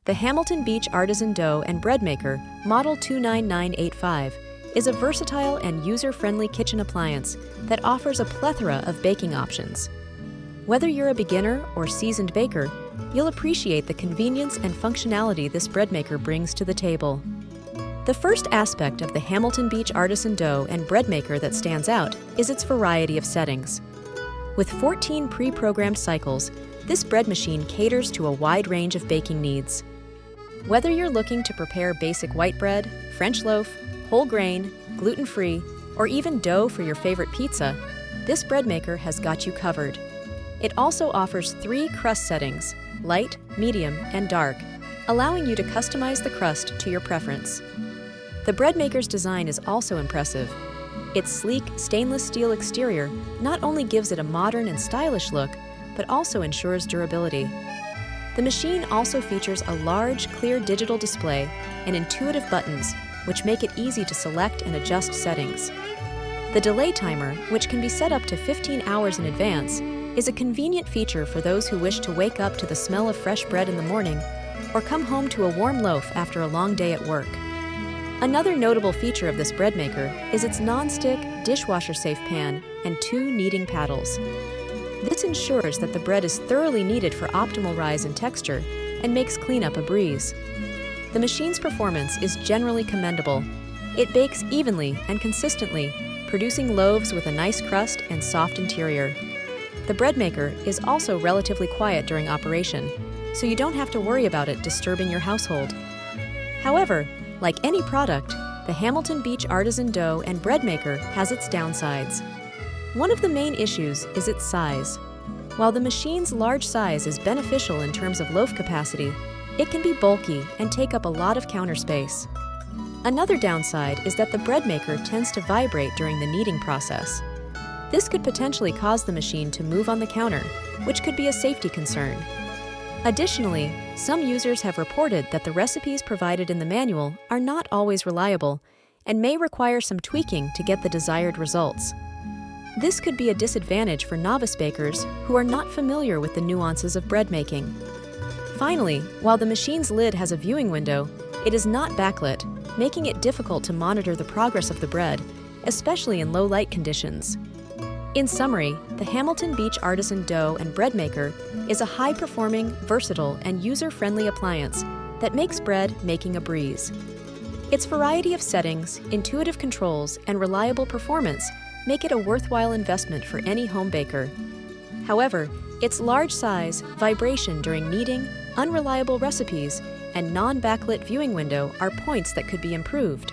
The Hamilton Beach Artisan Dough and Bread Maker Model 29985 is a versatile and user-friendly kitchen appliance that offers a plethora of baking options. Whether you're a beginner or seasoned baker, you'll appreciate the convenience and functionality this bread maker brings to the table. The first aspect of the Hamilton Beach Artisan Dough and Bread Maker that stands out is its variety of settings. With 14 pre-programmed cycles, this bread machine caters to a wide range of baking needs. Whether you're looking to prepare basic white bread, French loaf, whole grain, gluten-free, or even dough for your favorite pizza, this bread maker has got you covered. It also offers 3 crust settings, light, medium, and dark, allowing you to customize the crust to your preference. The bread maker's design is also impressive. Its sleek, stainless steel exterior not only gives it a modern and stylish look, but also ensures durability. The machine also features a large, clear digital display and intuitive buttons, which make it easy to select and adjust settings. The delay timer, which can be set up to 15 hours in advance, is a convenient feature for those who wish to wake up to the smell of fresh bread in the morning or come home to a warm loaf after a long day at work. Another notable feature of this bread maker is its non-stick, dishwasher-safe pan and 2 kneading paddles. This ensures that the bread is thoroughly kneaded for optimal rise and texture and makes cleanup a breeze. The machine's performance is generally commendable. It bakes evenly and consistently, producing loaves with a nice crust and soft interior. The bread maker is also relatively quiet during operation, so you don't have to worry about it disturbing your household. However, like any product, the Hamilton Beach Artisan Dough and Bread Maker has its downsides. One of the main issues is its size. While the machine's large size is beneficial in terms of loaf capacity, it can be bulky and take up a lot of counter space. Another downside is that the bread maker tends to vibrate during the kneading process. This could potentially cause the machine to move on the counter, which could be a safety concern. Additionally, some users have reported that the recipes provided in the manual are not always reliable and may require some tweaking to get the desired results. This could be a disadvantage for novice bakers who are not familiar with the nuances of bread making. Finally, while the machine's lid has a viewing window, it is not backlit, making it difficult to monitor the progress of the bread, especially in low light conditions. In summary, the Hamilton Beach Artisan Dough and Bread Maker is a high-performing, versatile, and user-friendly appliance that makes bread making a breeze. Its variety of settings, intuitive controls, and reliable performance make it a worthwhile investment for any home baker. However, its large size, vibration during kneading, unreliable recipes, and non-backlit viewing window are points that could be improved.